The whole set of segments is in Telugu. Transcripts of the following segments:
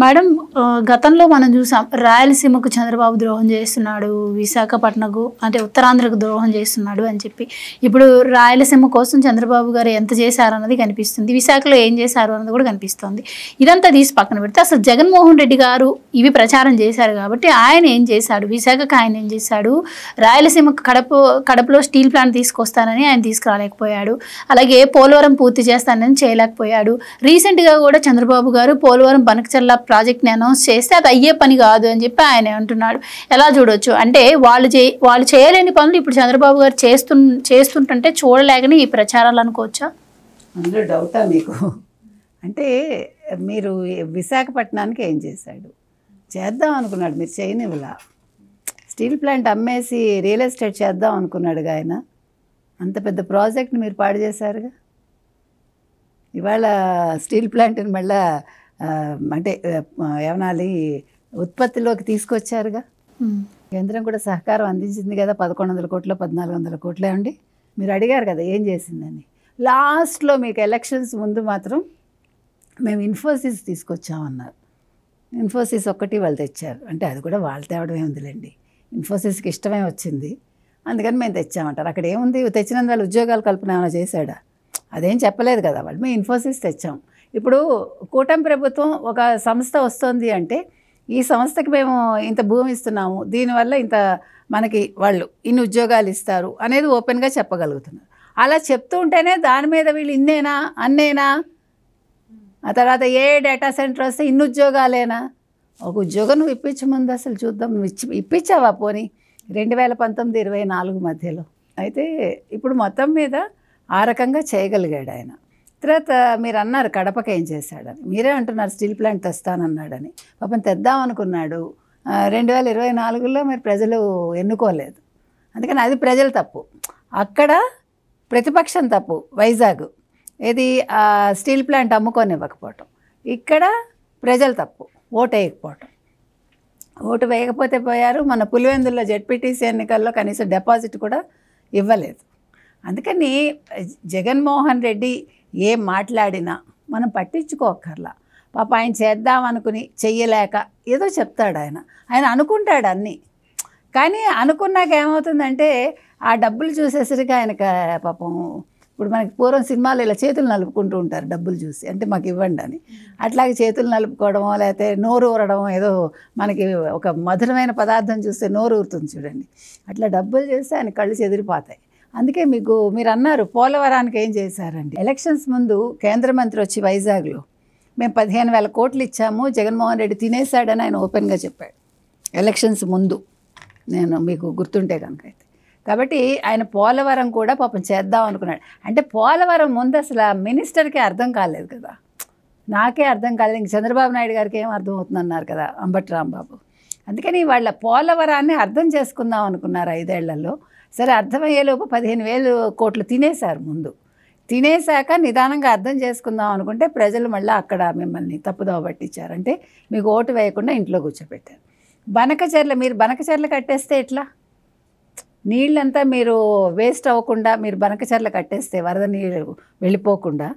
మేడం గతంలో మనం చూసాం రాయలసీమకు చంద్రబాబు ద్రోహం చేస్తున్నాడు, విశాఖపట్నంకు అంటే ఉత్తరాంధ్రకు ద్రోహం చేస్తున్నాడు అని చెప్పి. ఇప్పుడు రాయలసీమ కోసం చంద్రబాబు గారు ఎంత చేశారన్నది కనిపిస్తుంది, విశాఖలో ఏం చేశారు అన్నది కూడా కనిపిస్తుంది. ఇదంతా తీసి పక్కన పెడితే అసలు జగన్మోహన్ రెడ్డి గారు ఇవి ప్రచారం చేశారు కాబట్టి ఆయన ఏం చేశాడు, విశాఖకు ఆయన ఏం చేశాడు, రాయలసీమకు కడపలో స్టీల్ ప్లాంట్ తీసుకొస్తానని ఆయన తీసుకురాలేకపోయాడు, అలాగే పోలవరం పూర్తి చేస్తానని చేయలేకపోయాడు. రీసెంట్గా కూడా చంద్రబాబు గారు పోలవరం బనకచర్ల ప్రాజెక్ట్ని అనౌన్స్ చేస్తే అది అయ్యే పని కాదు అని చెప్పి ఆయన అంటున్నాడు. ఎలా చూడొచ్చు అంటే వాళ్ళు చేయలేని పనులు ఇప్పుడు చంద్రబాబు గారు చేస్తుంటే చూడలేకని ఈ ప్రచారాలు అనుకోవచ్చా? అందులో డౌటా మీకు? అంటే మీరు విశాఖపట్నానికి ఏం చేశాడు? చేద్దాం అనుకున్నాడు, మీరు చేయనివ్వలా. స్టీల్ ప్లాంట్ అమ్మేసి రియల్ ఎస్టేట్ చేద్దాం అనుకున్నాడుగా ఆయన. అంత పెద్ద ప్రాజెక్ట్ని మీరు పాడు చేశారుగా. ఇవాళ స్టీల్ ప్లాంట్ని మళ్ళీ అంటే ఏమనాలి ఉత్పత్తిలోకి తీసుకొచ్చారుగా. కేంద్రం కూడా సహకారం అందించింది కదా, 1100 కోట్లు 1400 కోట్లే అండి. మీరు అడిగారు కదా ఏం చేసిందని. లాస్ట్లో మీకు ఎలక్షన్స్ ముందు మాత్రం మేము ఇన్ఫోసిస్ తీసుకొచ్చామన్నారు. ఇన్ఫోసిస్ ఒక్కటి వాళ్ళు తెచ్చారు, అంటే అది కూడా వాళ్ళు తేవడమే ఉందిలేండి. ఇన్ఫోసిస్కి ఇష్టమే వచ్చింది, అందుకని మేము తెచ్చామంటారు. అక్కడ ఏముంది, తెచ్చినందువల్ల ఉద్యోగాలు కల్పన ఏమైనా చేశాడా? అదేం చెప్పలేదు కదా వాళ్ళు. మేము ఇన్ఫోసిస్ తెచ్చాం. ఇప్పుడు కూటమి ప్రభుత్వం ఒక సంస్థ వస్తుంది అంటే ఈ సంస్థకి మేము ఇంత భూమి ఇస్తున్నాము, దీనివల్ల ఇంత మనకి వాళ్ళు ఇన్ని ఉద్యోగాలు ఇస్తారు అనేది ఓపెన్గా చెప్పగలుగుతున్నారు. అలా చెప్తూ ఉంటేనే దాని మీద వీళ్ళు ఇన్నేనా అన్నేనా, ఆ తర్వాత ఏ డేటా సెంటర్ వస్తే ఇన్ని ఉద్యోగాలేనా? ఒక ఉద్యోగం నువ్వు ఇప్పించే ముందు అసలు చూద్దాం, నువ్వు ఇప్పించావా పోనీ 2019-24 మధ్యలో? అయితే ఇప్పుడు మొత్తం మీద ఆ రకంగా చేయగలిగాడు ఆయన. తర్వాత మీరు అన్నారు కడపకి ఏం చేశాడని, మీరే అంటున్నారు స్టీల్ ప్లాంట్ తెస్తానన్నాడని. పాపం తెద్దాం అనుకున్నాడు, 2024లో మరి ప్రజలు ఎన్నుకోలేదు, అందుకని అది ప్రజల తప్పు. అక్కడ ప్రతిపక్షం తప్పు, వైజాగ్ ఏది స్టీల్ ప్లాంట్ అమ్ముకొనివ్వకపోవటం. ఇక్కడ ప్రజల తప్పు, ఓటు వేయకపోవటం. ఓటు వేయకపోతే పోయారు. మన పులివెందుల్లో జెడ్పీటీసీ ఎన్నికల్లో కనీసం డిపాజిట్ కూడా ఇవ్వలేదు. అందుకని జగన్మోహన్ రెడ్డి ఏం మాట్లాడినా మనం పట్టించుకోక్కర్లా. పాప ఆయన చేద్దాం అనుకుని చెయ్యలేక ఏదో చెప్తాడు ఆయన. ఆయన అనుకుంటాడు అన్నీ, కానీ అనుకున్నాక ఏమవుతుందంటే ఆ డబ్బులు చూసేసరికి ఆయనకు పాపం ఇప్పుడు మనకి పూర్వం సినిమాలు ఇలా చేతులు నలుపుకుంటూ ఉంటారు డబ్బులు చూసి, అంటే మాకు ఇవ్వండి అని. అట్లాగే చేతులు నలుపుకోవడమో లేకపోతే నోరు ఊరడం, ఏదో మనకి ఒక మధురమైన పదార్థం చూస్తే నోరు ఊరుతుంది చూడండి, అట్లా డబ్బులు చూస్తే ఆయన కళ్ళు చెదిరిపోతాయి. అందుకే మీరు అన్నారు పోలవరానికి ఏం చేశారండి. ఎలక్షన్స్ ముందు కేంద్ర మంత్రి వచ్చి వైజాగ్లో మేము 15,000 కోట్లు ఇచ్చాము, జగన్మోహన్ రెడ్డి తినేశాడని ఆయన ఓపెన్గా చెప్పాడు ఎలక్షన్స్ ముందు, నేను మీకు గుర్తుంటే కనుక. అయితే కాబట్టి ఆయన పోలవరం కూడా పాపం చేద్దాం అనుకున్నాడు. అంటే పోలవరం ముందు అసలు ఆ మినిస్టర్కి అర్థం కాలేదు కదా, నాకే అర్థం కాలేదు, ఇంక చంద్రబాబు నాయుడు గారికి ఏం అర్థం అవుతుంది అన్నారు కదా అంబటి రాంబాబు. అందుకని వాళ్ళ పోలవరాన్ని అర్థం చేసుకుందాం అనుకున్నారు 5 ఏళ్లలో. సరే అర్థమయ్యేలోపు 15,000 కోట్లు తినేశారు. ముందు తినేశాక నిదానంగా అర్థం చేసుకుందాం అనుకుంటే ప్రజలు మళ్ళీ అక్కడ మిమ్మల్ని తప్పుదోవ పట్టించారు. అంటే మీకు ఓటు వేయకుండా ఇంట్లో కూర్చోబెట్టారు. మీరు బనకచెర్ల కట్టేస్తే ఎట్లా? నీళ్ళంతా మీరు వేస్ట్ అవ్వకుండా మీరు బనకచెర్ల కట్టేస్తే, వరద నీళ్ళు వెళ్ళిపోకుండా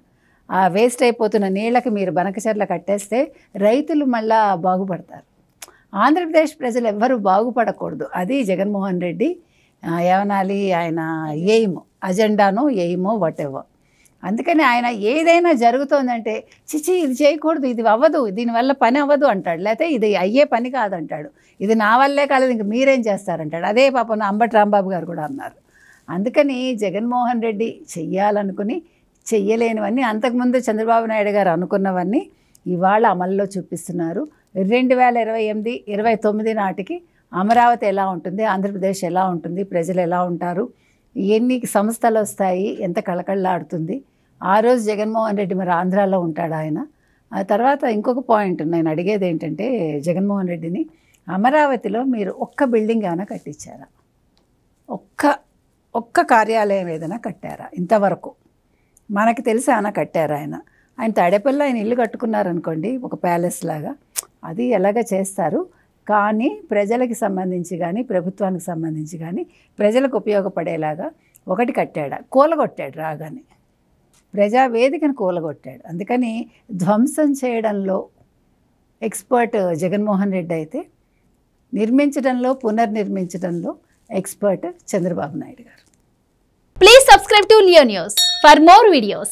ఆ వేస్ట్ అయిపోతున్న నీళ్ళకి మీరు బనకచెర్ల కట్టేస్తే రైతులు మళ్ళా బాగుపడతారు. ఆంధ్రప్రదేశ్ ప్రజలు ఎవ్వరూ బాగుపడకూడదు. అది జగన్మోహన్ రెడ్డి ఏమనాలి ఆయన ఎయిమ్, అజెండానో ఎయిమో వాటెవర్. అందుకని ఆయన ఏదైనా జరుగుతోందంటే చిచి ఇది చేయకూడదు, ఇది అవ్వదు, దీనివల్ల పని అవ్వదు అంటాడు, లేకపోతే ఇది అయ్యే పని కాదంటాడు, ఇది నా వల్లే కాలేదు ఇంక మీరేం చేస్తారంటాడు. అదే పాపం అంబటి రాంబాబు గారు కూడా అన్నారు. అందుకని జగన్మోహన్ రెడ్డి చెయ్యాలనుకుని చెయ్యలేనివన్నీ, అంతకుముందు చంద్రబాబు నాయుడు గారు అనుకున్నవన్నీ ఇవాళ అమల్లో చూపిస్తున్నారు. 2028-29 నాటికి అమరావతి ఎలా ఉంటుంది, ఆంధ్రప్రదేశ్ ఎలా ఉంటుంది, ప్రజలు ఎలా ఉంటారు, ఎన్ని సంస్థలు వస్తాయి, ఎంత కళకళలాడుతుంది. ఆ రోజు జగన్మోహన్ రెడ్డి మరి ఆంధ్రాలో ఉంటాడు ఆయన. ఆ తర్వాత ఇంకొక పాయింట్ నేను అడిగేది ఏంటంటే జగన్మోహన్ రెడ్డిని, అమరావతిలో మీరు ఒక్క బిల్డింగ్ ఏమైనా కట్టించారా? ఒక్క కార్యాలయం ఏదైనా కట్టారా? ఇంతవరకు మనకు తెలిసి ఏమైనా కట్టారా? ఆయన తాడేపల్లిలో ఆయన ఇల్లు కట్టుకున్నారనుకోండి, ఒక ప్యాలెస్ లాగా, అది ఎలాగ చేస్తారు. కానీ ప్రజలకు సంబంధించి కానీ ప్రభుత్వానికి సంబంధించి కానీ ప్రజలకు ఉపయోగపడేలాగా ఒకటి కట్టాడు, కూలగొట్టాడు రాగానే. ప్రజావేదికను కూలగొట్టాడు. అందుకని ధ్వంసం చేయడంలో ఎక్స్పర్ట్ జగన్మోహన్ రెడ్డి అయితే నిర్మించడంలో పునర్నిర్మించడంలో ఎక్స్పర్ట్ చంద్రబాబు నాయుడు గారు. Please subscribe to Leo News for more videos.